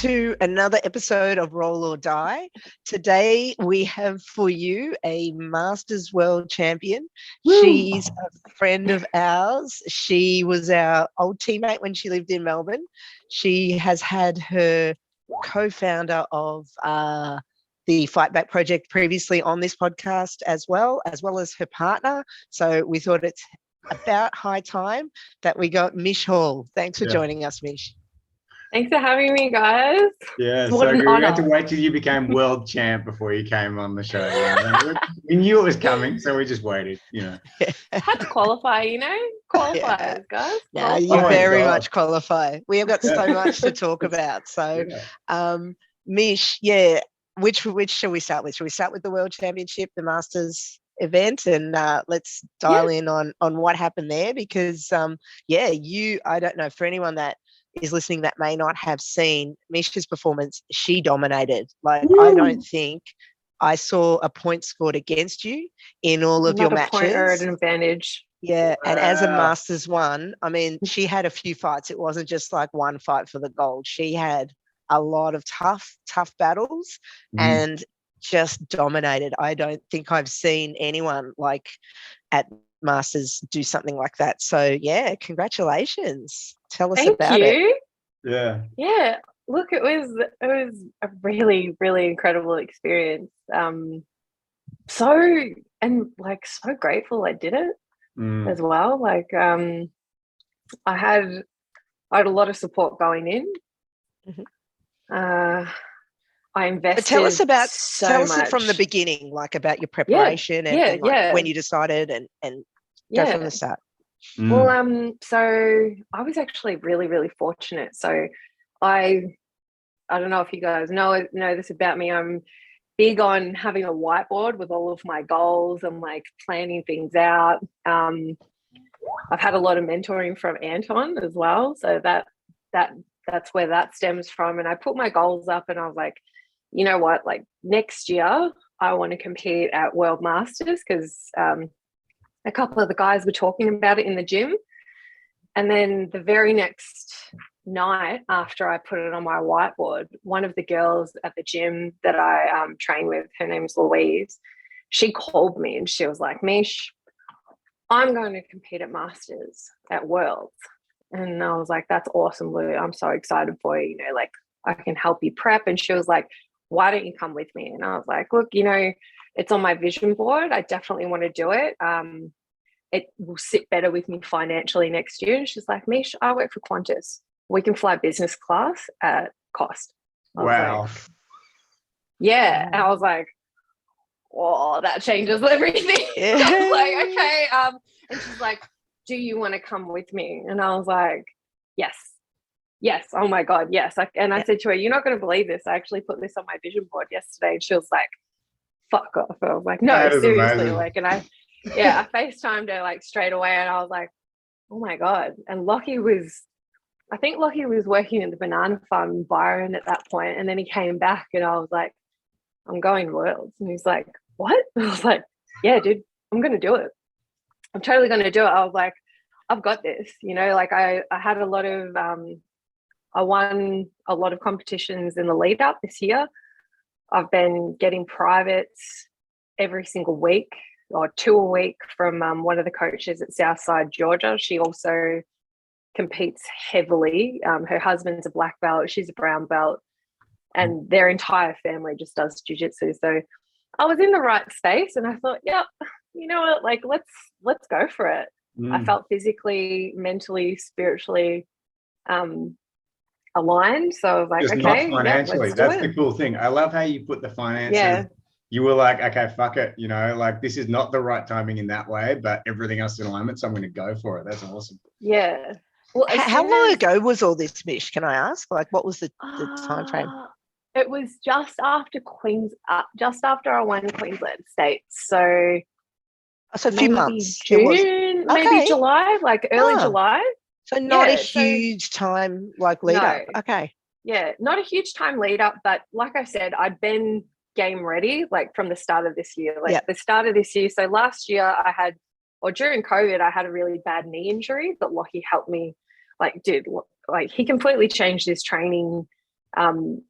to another episode of Roll or Die. Today we have for you a Masters World Champion. Woo. She's a friend of ours. She was our old teammate when she lived in Melbourne. She has had her co-founder of the Fight Back project previously on this podcast as well as her partner. So we thought it's about high time that we got Meesh Hall. Thanks for joining us, Meesh. Thanks for having me, guys. Yeah, What so an good. We had to honor. wait till you became world champ before you came on the show. We knew it was coming, so we just waited, Had to qualify, qualifiers, guys. No, you Oh my very God. much qualify. We have got so much to talk about. So, Mish, which shall we start with? Shall we start with the World Championship, the Masters event, and let's dial in on what happened there? Because, I don't know, for anyone that is listening that may not have seen Mish's performance, she dominated. Like, I don't think I saw a point scored against you in all of your Not a matches. point or an advantage. Yeah, and as a Wow. Masters one, I mean, she had a few fights. It wasn't just like one fight for the gold. She had a lot of tough battles and just dominated. I don't think I've seen anyone like at Masters do something like that. So yeah, congratulations. Tell us about it. Thank you. Yeah. Look, it was a really, really incredible experience. So grateful I did it as well. Like, I had a lot of support going in. I invested. But tell us much. it from the beginning, like about your preparation and when you decided and go from the start. Well, so I was actually really, really fortunate. So I don't know if you guys know this about me. I'm big on having a whiteboard with all of my goals and like planning things out. I've had a lot of mentoring from Anton as well. So that's where that stems from. And I put my goals up and I was like, you know what, like next year I want to compete at World Masters, because a couple of the guys were talking about it in the gym. And then the very next night after I put it on my whiteboard, one of the girls at the gym that I train with, her name's Louise, she called me and she was like, Mish, I'm going to compete at Masters at Worlds. And I was like, that's awesome, Lou. I'm so excited for you. Like I can help you prep. And she was like, why don't you come with me? And I was like, look, it's on my vision board. I definitely want to do it. It will sit better with me financially next year. And she's like, Mish, I work for Qantas. We can fly business class at cost. Wow. Yeah. And I was like, oh, that changes everything. I was like, okay. And she's like, do you want to come with me? And I was like, yes. Oh my God, yes. I said to her, you're not going to believe this. I actually put this on my vision board yesterday. And she was like, fuck off. I was like, no, seriously. Amazing. Like, and I FaceTimed her like straight away. And I was like, oh my God. And Lockie was working at the banana farm in Byron at that point. And then he came back and I was like, I'm going Worlds. And he's like, what? And I was like, yeah, dude, I'm going to do it. I'm totally going to do it. I was like, I've got this, like I had a lot of, I won a lot of competitions in the lead up this year. I've been getting privates every single week or 2 a week from one of the coaches at Southside, Georgia. She also competes heavily. Her husband's a black belt. She's a brown belt. And their entire family just does jiu-jitsu. So I was in the right space and I thought, yeah, you know what, like let's go for it. I felt physically, mentally, spiritually aligned. So I was like, just okay, not financially. let's That's do it. the cool thing. I love how you put the finances. Yeah. You were like, okay, fuck it. Like this is not the right timing in that way, but everything else in alignment. So I'm going to go for it. That's awesome. Yeah. Well, how long ago was all this, Mish? Can I ask? Like, what was the time frame? It was just after I won Queensland States. So a few months. June, maybe July, like early July. So not a huge time like lead up. Okay. Yeah, not a huge time lead up, but like I said, I'd been game ready like from the start of this year. The start of this year. So last year during COVID, I had a really bad knee injury, but Lockie helped me. Like, dude, like he completely changed his training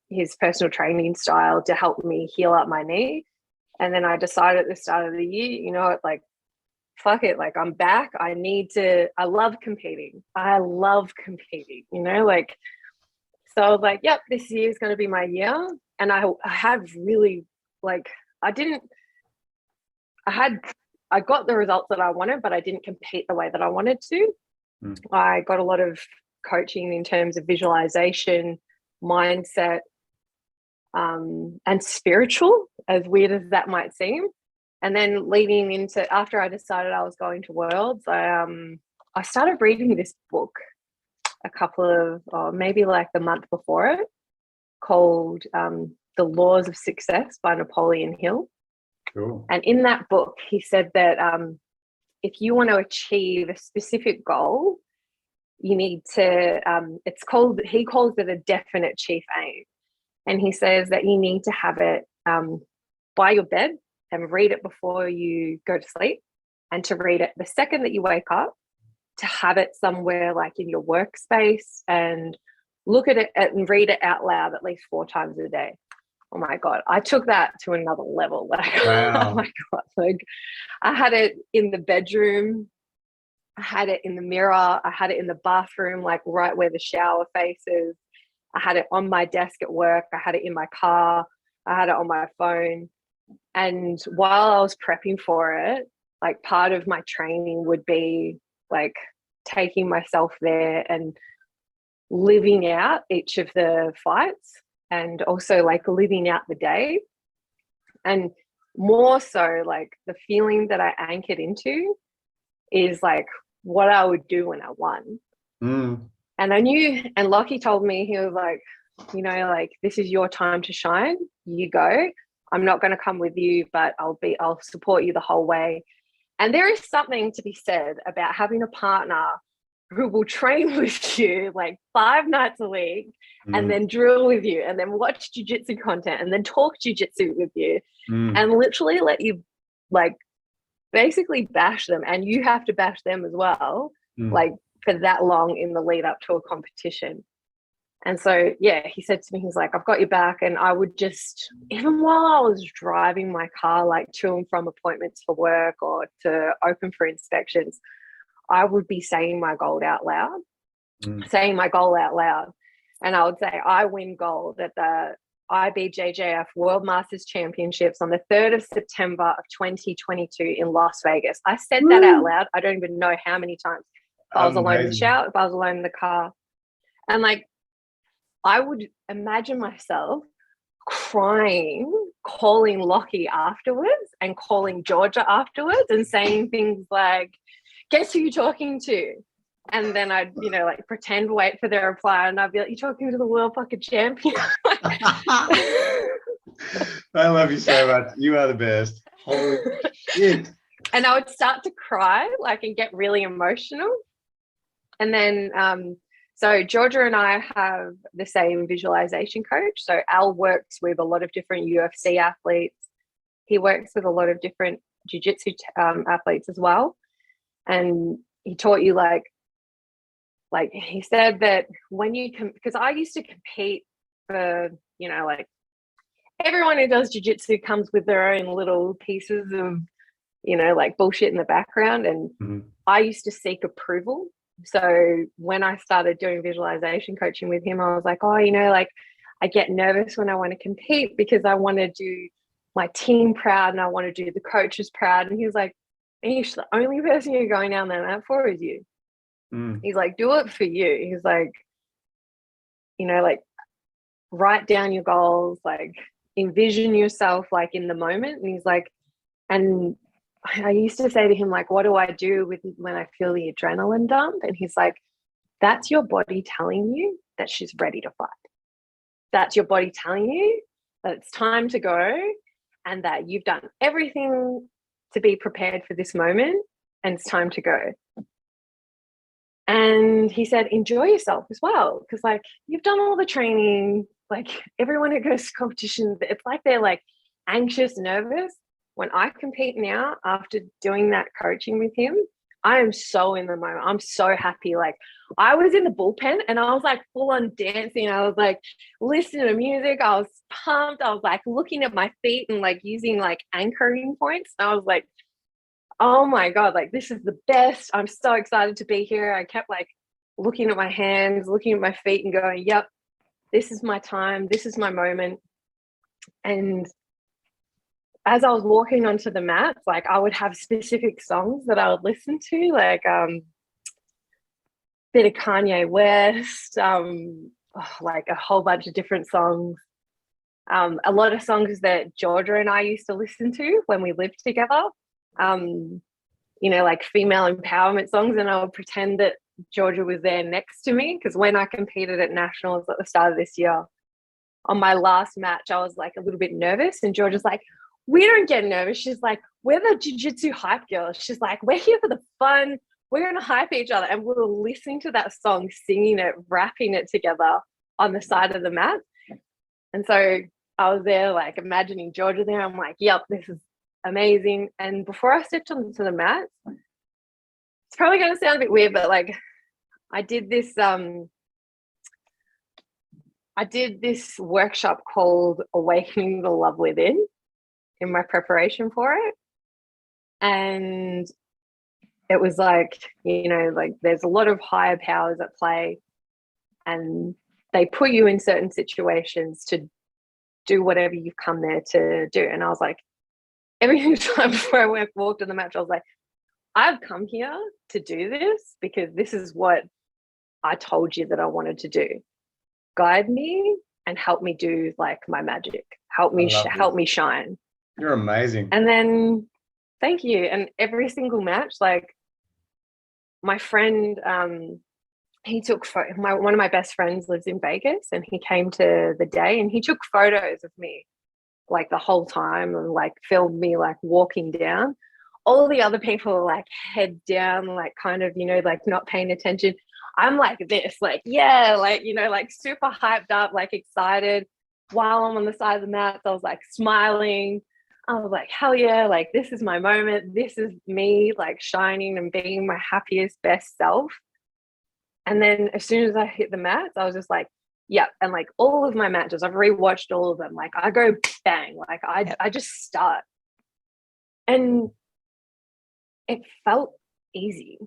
his personal training style to help me heal up my knee. And then I decided at the start of the year, you know, like, fuck it, like I'm back. I love competing. You know, like, so I was like, yep, this year is going to be my year. And I had really, like, I got the results that I wanted, but I didn't compete the way that I wanted to. I got a lot of coaching in terms of visualization, mindset, and spiritual, as weird as that might seem. And then leading into, after I decided I was going to Worlds, I started reading this book a couple of, maybe like the month before it, called The Laws of Success by Napoleon Hill. Cool. And in that book, he said that if you want to achieve a specific goal, you need to, he calls it a definite chief aim. And he says that you need to have it by your bed and read it before you go to sleep, and to read it the second that you wake up, to have it somewhere like in your workspace, and look at it and read it out loud at least 4 times a day. Oh my God, I took that to another level. Like, wow. Oh my God, like I had it in the bedroom, I had it in the mirror, I had it in the bathroom, like right where the shower faces. I had it on my desk at work, I had it in my car, I had it on my phone. And while I was prepping for it, like part of my training would be like taking myself there and living out each of the fights, and also like living out the day. And more so, like the feeling that I anchored into is like what I would do when I won. And I knew, and Lockie told me, he was like, you know, like, this is your time to shine. You go. I'm not going to come with you, but I'll support you the whole way. And there is something to be said about having a partner who will train with you like 5 nights a week, and then drill with you, and then watch jiu-jitsu content, and then talk jiu-jitsu with you, and literally let you like basically bash them, and you have to bash them as well, like for that long in the lead up to a competition. And so, yeah, he said to me, he's like, I've got your back. And I would just, even while I was driving my car, like to and from appointments for work or to open for inspections, I would be saying my goal out loud. And I would say, I win gold at the IBJJF World Masters Championships on the 3rd of September of 2022 in Las Vegas. I said that out loud. I don't even know how many times. If I was alone in the shower, if I was alone in the car. And like, I would imagine myself crying, calling Lockie afterwards and calling Georgia afterwards and saying things like, guess who you're talking to? And then I'd, you know, like pretend wait for their reply, and I'd be like, you're talking to the world fucking champion. I love you so much. You are the best. Holy shit. And I would start to cry, like, and get really emotional. And then, so Georgia and I have the same visualization coach. So Al works with a lot of different UFC athletes. He works with a lot of different jiu-jitsu athletes as well. And he taught you like he said that when you because I used to compete for, you know, like everyone who does jiu-jitsu comes with their own little pieces of, you know, like bullshit in the background. And I used to seek approval. So when I started doing visualization coaching with him, I was like, oh, you know, like I get nervous when I want to compete because I want to do my team proud and I want to do the coaches proud. And he was like, Meesh, the only person you're going down there that for is you. He's like, do it for you. He's like, you know, like write down your goals, like envision yourself like in the moment. And he's like, and I used to say to him, like, what do I do with when I feel the adrenaline dump? And he's like, that's your body telling you that she's ready to fight. That's your body telling you that it's time to go and that you've done everything to be prepared for this moment and it's time to go. And he said, enjoy yourself as well. Because like you've done all the training, like everyone who goes to competitions, it's like they're like anxious, nervous. When I compete now, after doing that coaching with him, I am so in the moment. I'm so happy. Like I was in the bullpen and I was like full on dancing. I was like listening to music. I was pumped. I was like looking at my feet and like using like anchoring points. And I was like, oh my God, like this is the best. I'm so excited to be here. I kept like looking at my hands, looking at my feet and going, yep, this is my time. This is my moment. And as I was walking onto the mats, like I would have specific songs that I would listen to, like bit of Kanye West, like a whole bunch of different songs. A lot of songs that Georgia and I used to listen to when we lived together. Like female empowerment songs, and I would pretend that Georgia was there next to me, because when I competed at nationals at the start of this year, on my last match, I was like a little bit nervous, and Georgia's like, we don't get nervous. She's like, we're the jiu-jitsu hype girls. She's like, we're here for the fun. We're going to hype each other. And we were listening to that song, singing it, rapping it together on the side of the mat. And so I was there like imagining Georgia there. I'm like, yep, this is amazing. And before I stepped onto the mat, it's probably going to sound a bit weird, but like I did this workshop called Awakening the Love Within in my preparation for it. And it was like, like there's a lot of higher powers at play, and they put you in certain situations to do whatever you've come there to do. And I was like, every time before I walked in the match, I was like, I've come here to do this because this is what I told you that I wanted to do. Guide me and help me do like my magic. Help me shine. You're amazing. And then, thank you. And every single match, like my friend, he took one of my best friends lives in Vegas, and he came to the day and he took photos of me like the whole time, and like filmed me like walking down. All the other people were like head down, like kind of, like not paying attention. I'm like this, like, yeah, like, like super hyped up, like excited. While I'm on the side of the mat, I was like smiling. I was like, hell yeah, like this is my moment. This is me like shining and being my happiest, best self. And then as soon as I hit the mats, I was just like, yeah. And like all of my matches, I've rewatched all of them. Like I go bang, like I just start. And it felt easy.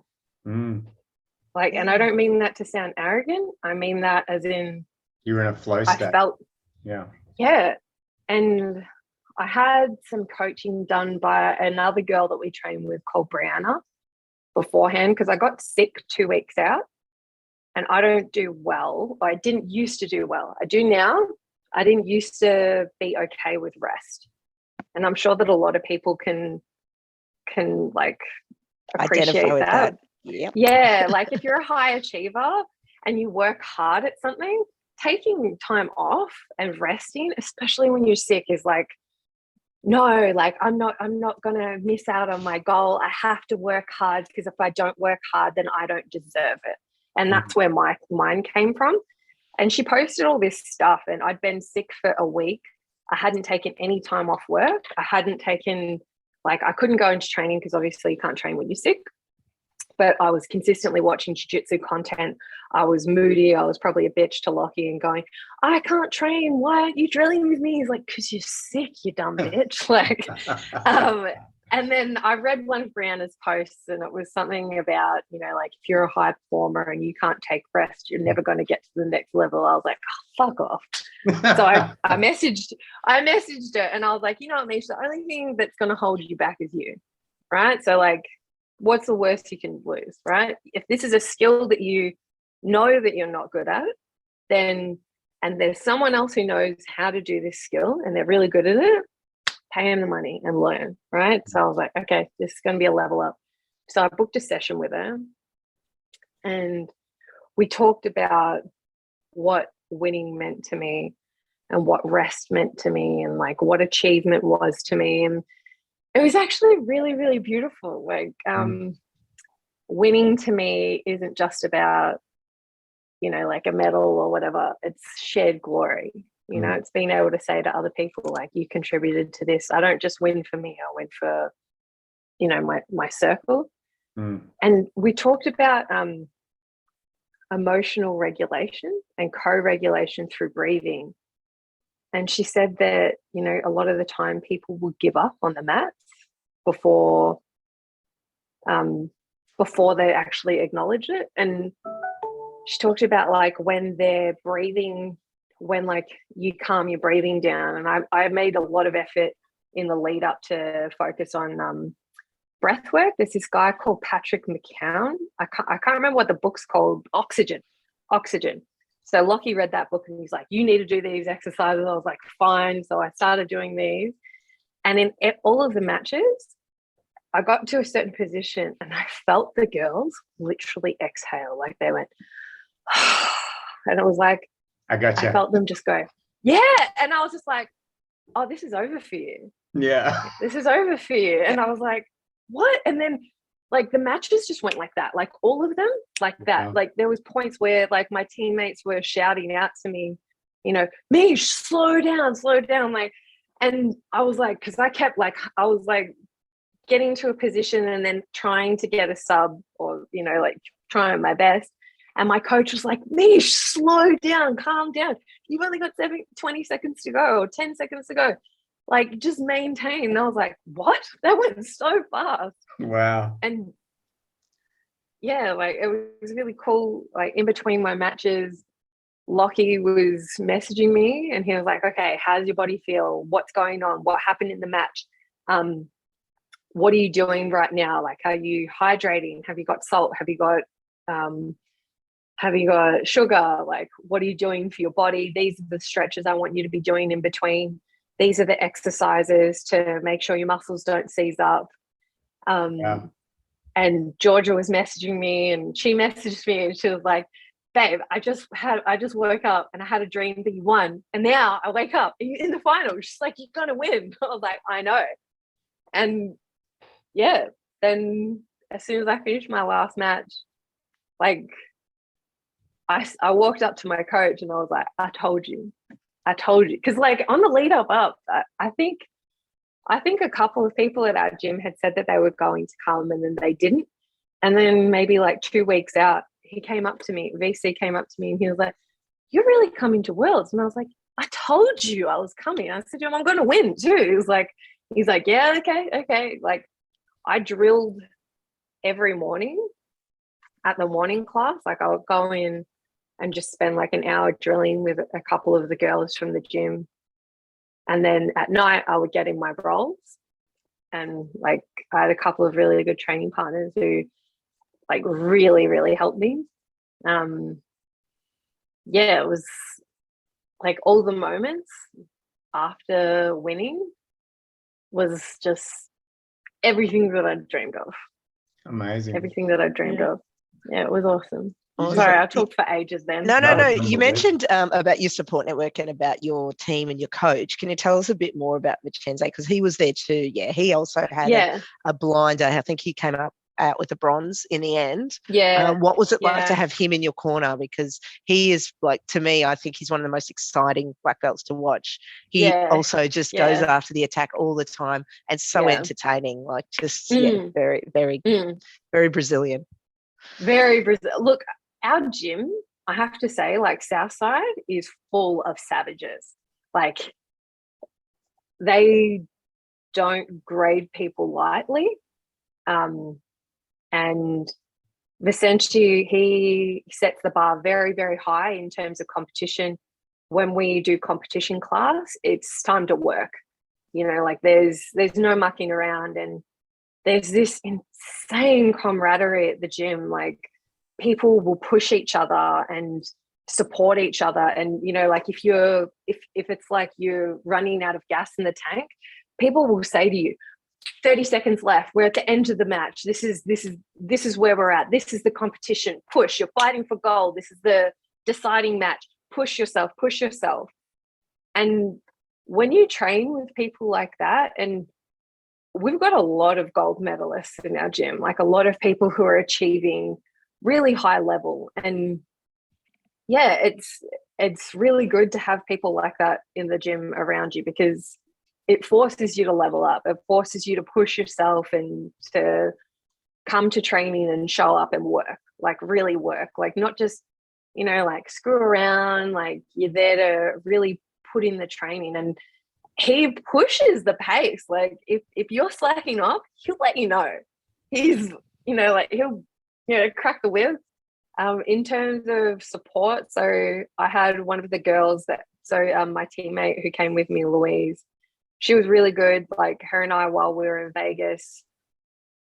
Like, and I don't mean that to sound arrogant. I mean that as in you were in a flow state. I felt, yeah. And I had some coaching done by another girl that we train with called Brianna beforehand, because I got sick 2 weeks out, and I don't do well. I didn't used to do well. I do now. I didn't used to be okay with rest. And I'm sure that a lot of people can like appreciate that. Yep. Yeah, like if you're a high achiever and you work hard at something, taking time off and resting, especially when you're sick, is like, no, like I'm not gonna miss out on my goal. I have to work hard, because if I don't work hard, then I don't deserve it. And that's where my mind came from. And she posted all this stuff, and I'd been sick for a week. I hadn't taken any time off work. I hadn't taken, like, I couldn't go into training because obviously you can't train when you're sick. But I was consistently watching jiu-jitsu content. I was moody. I was probably a bitch to Lockie and going, I can't train. Why aren't you drilling with me? He's like, because you're sick, you dumb bitch. Like, and then I read one of Brianna's posts, and it was something about, like if you're a high performer and you can't take rest, you're never going to get to the next level. I was like, oh, fuck off. So I messaged her, and I was like, what, Meesh, the only thing that's going to hold you back is you, right? So like, what's the worst you can lose, right? If this is a skill that you know that you're not good at, then, and there's someone else who knows how to do this skill and they're really good at it, pay them the money and learn, right? So I was like, okay, this is going to be a level up. So I booked a session with her, and we talked about what winning meant to me and what rest meant to me, and like what achievement was to me. And it was actually really, really beautiful. Like winning to me isn't just about, like a medal or whatever. It's shared glory. It's being able to say to other people, like, you contributed to this. I don't just win for me. I win for, my circle. And we talked about emotional regulation and co-regulation through breathing. And she said that, you know, a lot of the time people will give up on the mats before they actually acknowledge it. And she talked about like when they're breathing, when like you calm your breathing down. And I made a lot of effort in the lead up to focus on breath work. There's this guy called Patrick McCown. I can't remember what the book's called. Oxygen. So Lockie read that book and he's like, you need to do these exercises. I was like, fine. So I started doing these. And in all of the matches, I got to a certain position and I felt the girls literally exhale. Like they went, and it was like, I gotcha. I felt them just go, yeah. And I was just like, oh, this is over for you. Yeah. This is over for you. And I was like, what? And then like the matches just went like that, like all of them like that. Wow. Like there was points where like my teammates were shouting out to me, you know, Meesh, slow down. Like, and I was like, because I kept like, I was like getting to a position and then trying to get a sub or, you know, like trying my best. And my coach was like, Meesh, slow down, calm down. You've only got 20 seconds to go or 10 seconds to go. Like, just maintain. And I was like, what? That went so fast. Wow. And yeah, like it was really cool. Like in between my matches, Lockie was messaging me and he was like, okay, how does your body feel? What's going on? What happened in the match? What are you doing right now? Like, are you hydrating? Have you got salt? Have you got sugar? Like, what are you doing for your body? These are the stretches I want you to be doing in between. These are the exercises to make sure your muscles don't seize up. And Georgia was messaging me and she messaged me and she was like, babe, I just woke up and I had a dream that you won. And now I wake up and you're in the final. She's like, you're going to win. I was like, I know. And yeah, then as soon as I finished my last match, like I walked up to my coach and I was like, I told you. Because like on the lead up, I think a couple of people at our gym had said that they were going to come and then they didn't. And then maybe like 2 weeks out, VC came up to me and he was like, you're really coming to Worlds. And I was like, I told you I was coming. I said to him, I'm going to win too. He's like, yeah, okay. Like I drilled every morning at the morning class. Like I would go in and just spend like an hour drilling with a couple of the girls from the gym. And then at night I would get in my rolls. And like I had a couple of really good training partners who like really, really helped me. Yeah, it was like all the moments after winning was just everything that I dreamed of. Amazing. Everything that I dreamed of. Yeah, it was awesome. Awesome. Sorry, I talked for ages then. No. You mentioned about your support network and about your team and your coach. Can you tell us a bit more about Vincenzo? Because he was there too. Yeah, he also had a blinder. I think he came out with a bronze in the end. Yeah. What was it like to have him in your corner? Because he is like, to me, I think he's one of the most exciting black belts to watch. He also just goes after the attack all the time and so entertaining. Like just very, very, very Brazilian. Very Brazil. Look, our gym, I have to say, like Southside is full of savages. Like they don't grade people lightly. And Vicente, he sets the bar very, very high in terms of competition. When we do competition class, it's time to work. You know, like there's no mucking around, and there's this insane camaraderie at the gym. Like people will push each other and support each other. And, you know, like if it's like you're running out of gas in the tank, people will say to you, 30 seconds left. We're at the end of the match. This is where we're at. This is the competition. Push. You're fighting for gold. This is the deciding match. Push yourself. And when you train with people like that, and we've got a lot of gold medalists in our gym, like a lot of people who are achieving really high level. And yeah, it's really good to have people like that in the gym around you, because it forces you to level up. It forces you to push yourself and to come to training and show up and work, like really work, like not just, you know, like screw around, like you're there to really put in the training. And he pushes the pace. Like if you're slacking off, he'll let you know. He's, you know, like he'll, you know, crack the whip. In terms of support, so I had one of the girls my teammate who came with me, Louise, she was really good. Like her and I, while we were in Vegas,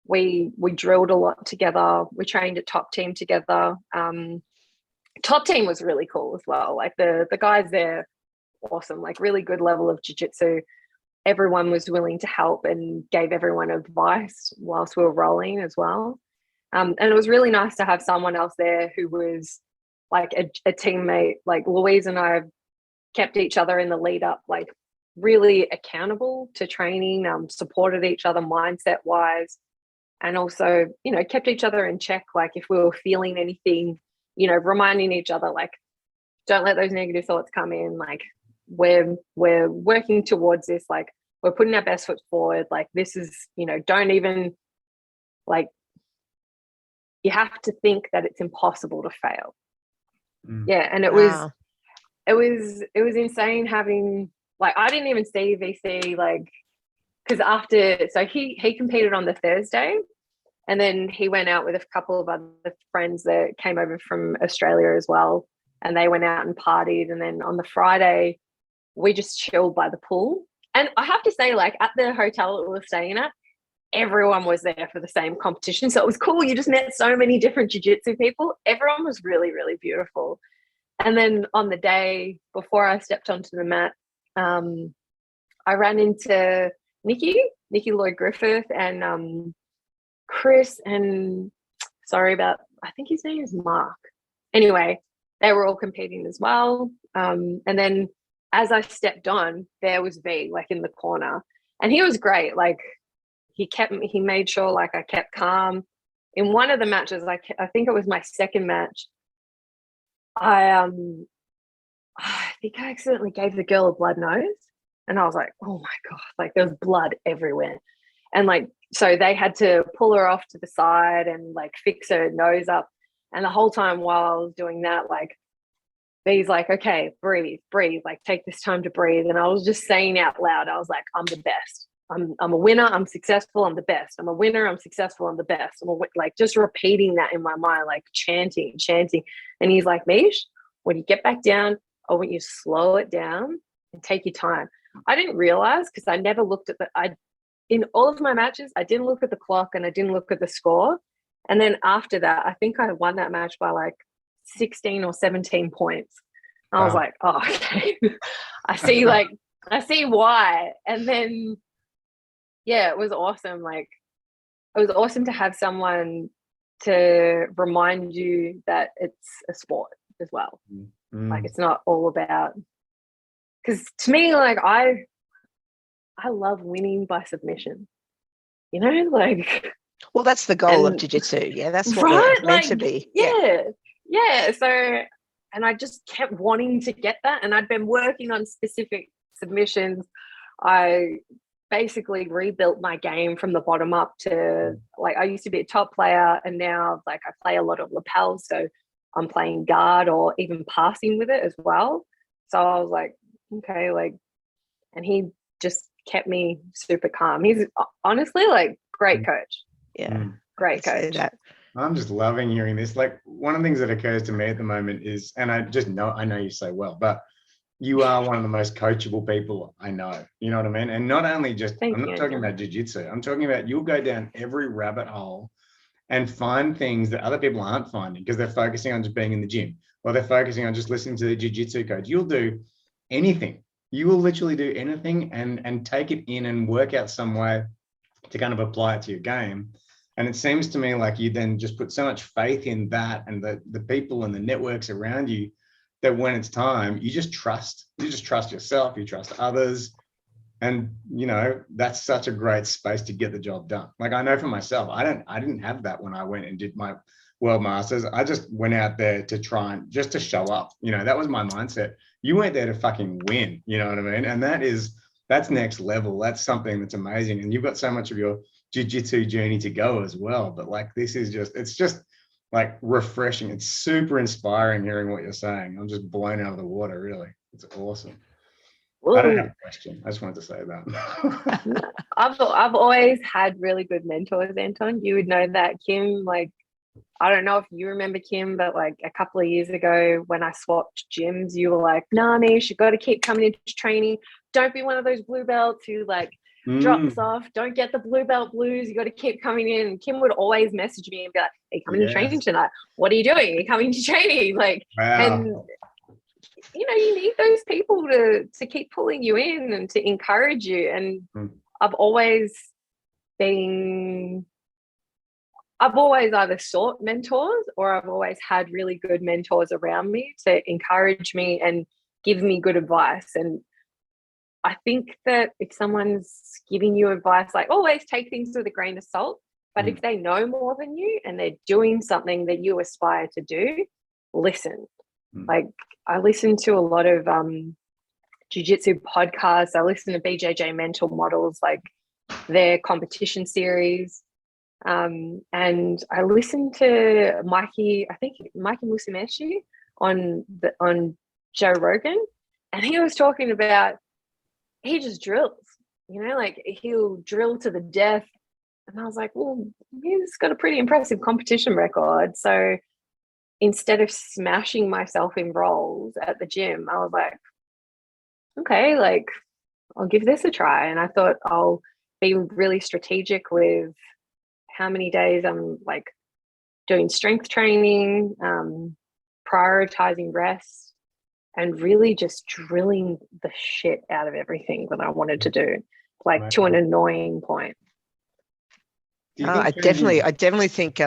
we drilled a lot together. We trained at Top Team together. Top Team was really cool as well. Like the guys there, awesome, like really good level of jiu-jitsu. Everyone was willing to help and gave everyone advice whilst we were rolling as well. And it was really nice to have someone else there who was like a teammate. Like Louise and I kept each other in the lead up, like really accountable to training, supported each other mindset wise, and also, you know, kept each other in check. Like if we were feeling anything, you know, reminding each other, like, don't let those negative thoughts come in. Like we're working towards this. Like we're putting our best foot forward. Like this is, you know, don't even, like, you have to think that it's impossible to fail. Yeah. And it was insane having, like, I didn't even see VC, like, because so he competed on the Thursday, and then he went out with a couple of other friends that came over from Australia as well, and they went out and partied. And then on the Friday, we just chilled by the pool. And I have to say, like, at the hotel that we were staying at, everyone was there for the same competition. So it was cool. You just met so many different jiu-jitsu people. Everyone was really, really beautiful. And then on the day before I stepped onto the mat, I ran into Nikki Lloyd Griffith, and Chris, and I think his name is Mark. Anyway, they were all competing as well. And then as I stepped on, there was V, like in the corner, and he was great. Like he made sure, like, I kept calm. In one of the matches, I think it was my second match, I think I accidentally gave the girl a blood nose, and I was like, oh my God, like there was blood everywhere. And like, so they had to pull her off to the side and like fix her nose up. And the whole time while I was doing that, like, V's like, okay, breathe, like take this time to breathe. And I was just saying out loud, I was like, I'm the best. I'm a winner. I'm successful. I'm the best. I'm a winner. I'm successful. I'm the best. Like just repeating that in my mind, like chanting. And he's like, Meesh, when you get back down, I want you to slow it down and take your time. I didn't realize, because I never looked at in all of my matches, I didn't look at the clock and I didn't look at the score. And then after that, I think I won that match by like 16 or 17 points. I was like, oh, okay. I see why. And then, yeah, it was awesome. Like, it was awesome to have someone to remind you that it's a sport as well. Like, it's not all about, because to me, like, I love winning by submission, you know, like. Well, that's the goal of jiu-jitsu. Yeah, that's what we're meant to be. Yeah. So, and I just kept wanting to get that, and I'd been working on specific submissions. I basically rebuilt my game from the bottom up to, like, I used to be a top player, and now, like, I play a lot of lapels, so I'm playing guard or even passing with it as well. So I was like, okay, like, and he just kept me super calm. He's honestly, like, great coach. Yeah, great coach. I'm just loving hearing this. Like, one of the things that occurs to me at the moment is, and I know you so well, but you are one of the most coachable people I know. You know what I mean? And not only just, I'm not talking about jiu-jitsu. I'm talking about, you'll go down every rabbit hole and find things that other people aren't finding because they're focusing on just being in the gym, or they're focusing on just listening to the jiu-jitsu coach. You'll do anything. You will literally do anything and take it in and work out some way to kind of apply it to your game. And it seems to me like you then just put so much faith in that and the people and the networks around you that when it's time, you just trust yourself, you trust others. And, you know, that's such a great space to get the job done. Like, I know for myself, I didn't have that when I went and did my World Masters. I just went out there to try and just to show up. You know, that was my mindset. You went there to fucking win, you know what I mean? And that is that's next level. That's something that's amazing. And you've got so much of your jiu-jitsu journey to go as well. But like, this is just, it's just like refreshing. It's super inspiring hearing what you're saying. I'm just blown out of the water, really. It's awesome. Well, I don't have a question. I just wanted to say that. I've always had really good mentors, Anton. You would know that, Kim. Like, I don't know if you remember, Kim, but like a couple of years ago when I swapped gyms, you were like, nah, Mish, you got to keep coming into training. Don't be one of those blue belts who like drops off. Don't get the blue belt blues. You got to keep coming in. And Kim would always message me and be like, hey, coming to training tonight. What are you doing? Are you coming to training? Like, and you know, you need those people to keep pulling you in and to encourage you. And I've always either sought mentors or I've always had really good mentors around me to encourage me and give me good advice. And I think that if someone's giving you advice, like, always take things with a grain of salt. But if they know more than you and they're doing something that you aspire to do, listen. Like, I listen to a lot of jiu-jitsu podcasts. I listen to BJJ Mental Models, like their competition series. And I listened to Mikey Musumeci on Joe Rogan, and he was talking about, he just drills, you know, like he'll drill to the death. And I was like, well, he's got a pretty impressive competition record. So instead of smashing myself in rolls at the gym, I was like, okay, like I'll give this a try. And I thought I'll be really strategic with how many days I'm like doing strength training, prioritizing rest, and really just drilling the shit out of everything that I wanted to do, like to an annoying point. I definitely think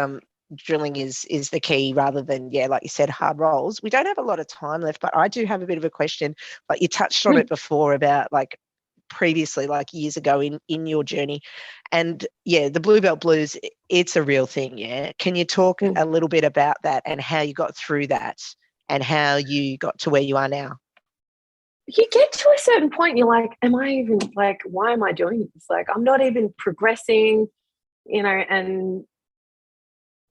drilling is the key, rather than, like you said, hard rolls. We don't have a lot of time left, but I do have a bit of a question. Like, you touched on it before about like previously, like years ago in your journey, and the blue belt blues, it's a real thing. Can you talk a little bit about that and how you got through that and how you got to where you are now? You get to a certain point, you're like, am I even, like, why am I doing this? Like, I'm not even progressing, you know. And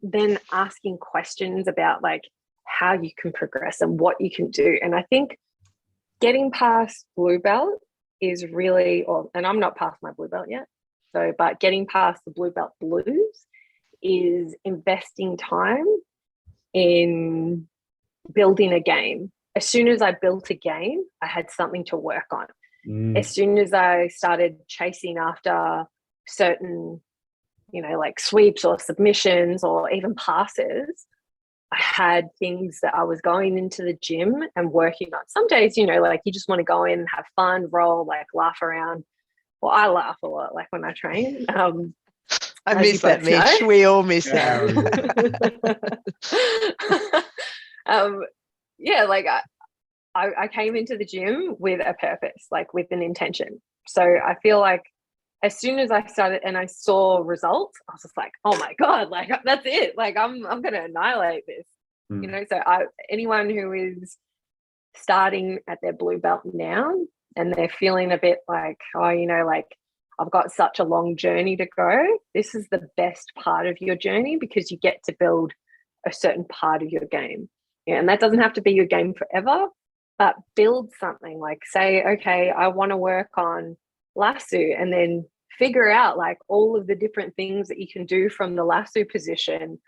then asking questions about like how you can progress and what you can do. And I think getting past blue belt is really, and I'm not past my blue belt yet. So, but getting past the blue belt blues is investing time in building a game. As soon as I built a game, I had something to work on. As soon as I started chasing after certain, you know, like sweeps or submissions or even passes, I had things that I was going into the gym and working on. Some days, you know, like you just want to go in and have fun, roll, like laugh around. Well, I laugh a lot, like when I train. I miss that, Mish. We all miss that. Like I came into the gym with a purpose, like with an intention. So I feel like as soon as I started and I saw results, I was just like, oh my God, like that's it. Like I'm going to annihilate this, you know? So anyone who is starting at their blue belt now and they're feeling a bit like, oh, you know, like I've got such a long journey to go. This is the best part of your journey because you get to build a certain part of your game. Yeah, and that doesn't have to be your game forever, but build something. Like say, okay, I want to work on lasso, and then figure out like all of the different things that you can do from the lasso position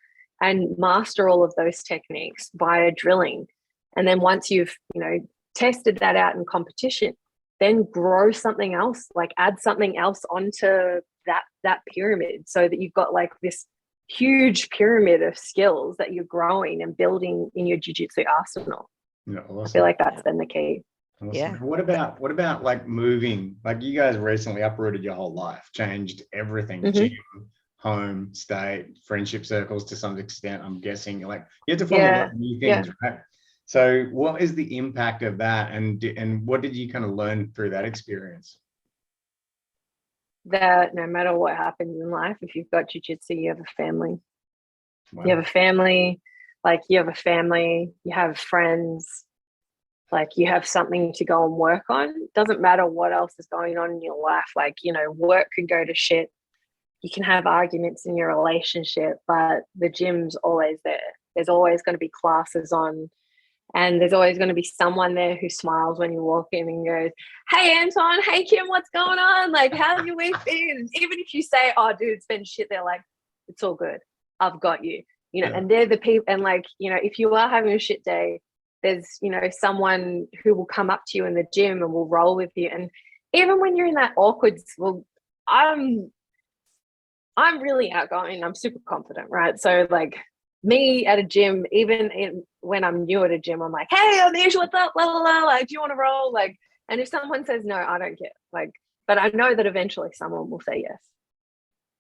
and master all of those techniques via drilling. And then once you've, you know, tested that out in competition, then grow something else, like add something else onto that pyramid so that you've got like this huge pyramid of skills that you're growing and building in your jiu-jitsu arsenal. Yeah, awesome. I feel like that's been the key. Awesome. Yeah. What about like moving? Like you guys recently uprooted your whole life, changed everything, gym, home, state, friendship circles to some extent, I'm guessing. Like you had to form a lot of new things, right? So what is the impact of that, and what did you kind of learn through that experience? That no matter what happens in life, if you've got jiu-jitsu, you have a family. Wow. You have a family, you have friends. Like you have something to go and work on. Doesn't matter what else is going on in your life. Like, you know, work could go to shit. You can have arguments in your relationship, but the gym's always there. There's always going to be classes on, and there's always going to be someone there who smiles when you walk in and goes, "Hey, Anton, hey, Kim, what's going on? Like, how's your week been?" Even if you say, "Oh, dude, it's been shit," they're like, "It's all good. I've got you." You know, and they're the people. And like, you know, if you are having a shit day, there's, you know, someone who will come up to you in the gym and will roll with you. And even when you're in that awkward, well, I'm really outgoing. I'm super confident, right? So like me at a gym, when I'm new at a gym, I'm like, "Hey, Meesh, what's up? La la la. Like, do you want to roll?" Like, and if someone says no, I don't care. Like, but I know that eventually someone will say yes,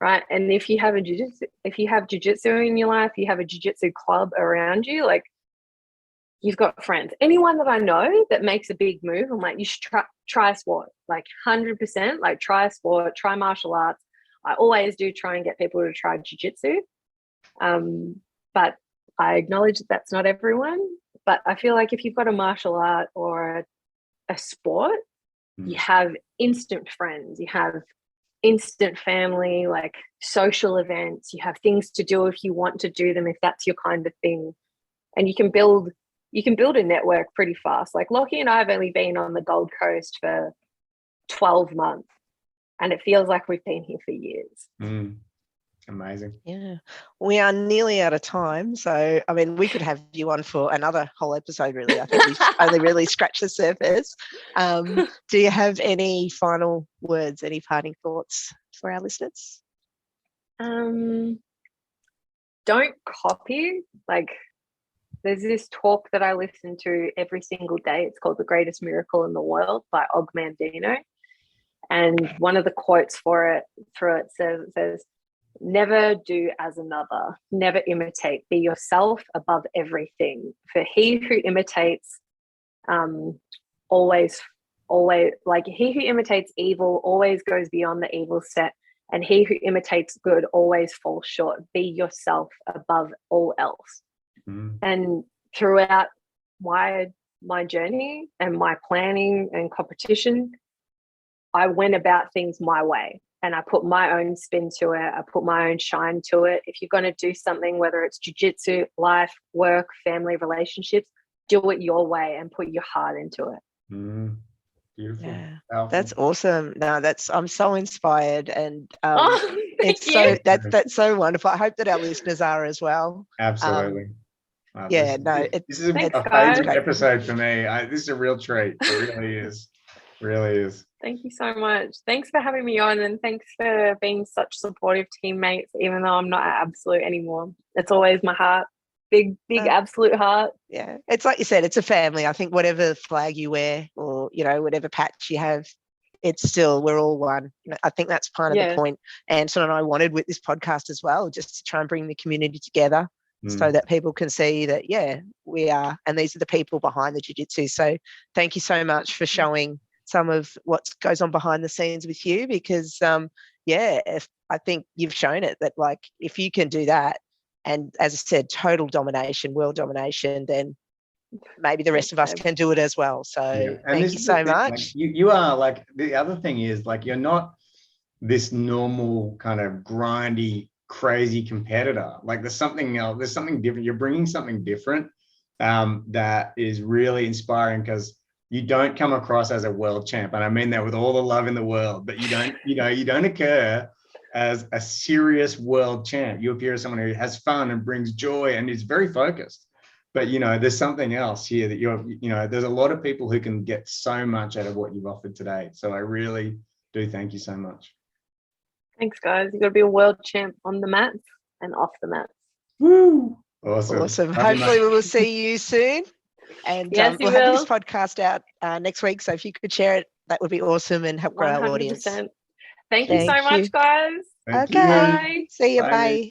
right? And if you have jujitsu in your life, you have a jujitsu club around you, like you've got friends. Anyone that I know that makes a big move, I'm like, you should try a sport, like 100%. Like try a sport, try martial arts. I always do try and get people to try jiu-jitsu. But I acknowledge that that's not everyone. But I feel like if you've got a martial art or a sport, you have instant friends, you have instant family, like social events, you have things to do if you want to do them, if that's your kind of thing. And you can build a network pretty fast. Like Lockie and I have only been on the Gold Coast for 12 months. And it feels like we've been here for years. Amazing. Yeah, we are nearly out of time. So, I mean, we could have you on for another whole episode, really. I think we've only really scratched the surface. Do you have any final words, any parting thoughts for our listeners? Don't copy. Like, there's this talk that I listen to every single day. It's called The Greatest Miracle in the World by Og Mandino. And one of the quotes for it says, "Never do as another, never imitate, be yourself above everything. For he who imitates always, like he who imitates evil always goes beyond the evil set, and he who imitates good always falls short. Be yourself above all else." And throughout my journey and my planning and competition, I went about things my way and I put my own spin to it. I put my own shine to it. If you're going to do something, whether it's jiu-jitsu, life, work, family, relationships, do it your way and put your heart into it. Beautiful. Yeah, that's awesome. No, I'm so inspired, and it's that's so wonderful. I hope that our listeners are as well. Absolutely. This is a favorite episode for me. This is a real treat. It really is. Really is. Thank you so much. Thanks for having me on, and thanks for being such supportive teammates, even though I'm not at Absolute anymore. It's always my heart. Big Absolute heart. Yeah. It's like you said, it's a family. I think whatever flag you wear or, you know, whatever patch you have, it's still, we're all one. I think that's part of the point Anton and I wanted with this podcast as well, just to try and bring the community together so that people can see that, we are, and these are the people behind the jiu-jitsu. So thank you so much for showing some of what goes on behind the scenes with you, because I think you've shown it that, like, if you can do that, and as I said, total domination, world domination, then maybe the rest of us can do it as well. So thank you so much. Like, you are, like, the other thing is, like, you're not this normal kind of grindy, crazy competitor. Like, there's something else, there's something different. You're bringing something different that is really inspiring, because you don't come across as a world champ, and I mean that with all the love in the world, but you don't occur as a serious world champ. You appear as someone who has fun and brings joy and is very focused. But, you know, there's something else here that there's a lot of people who can get so much out of what you've offered today. So I really do thank you so much. Thanks, guys. You've got to be a world champ on the mats and off the mats. Woo! Awesome. Hopefully we will see you soon. And yes, we'll have this podcast out next week. So if you could share it, that would be awesome and help grow our audience. Thank you so much, guys. Okay. Bye. See you. Bye.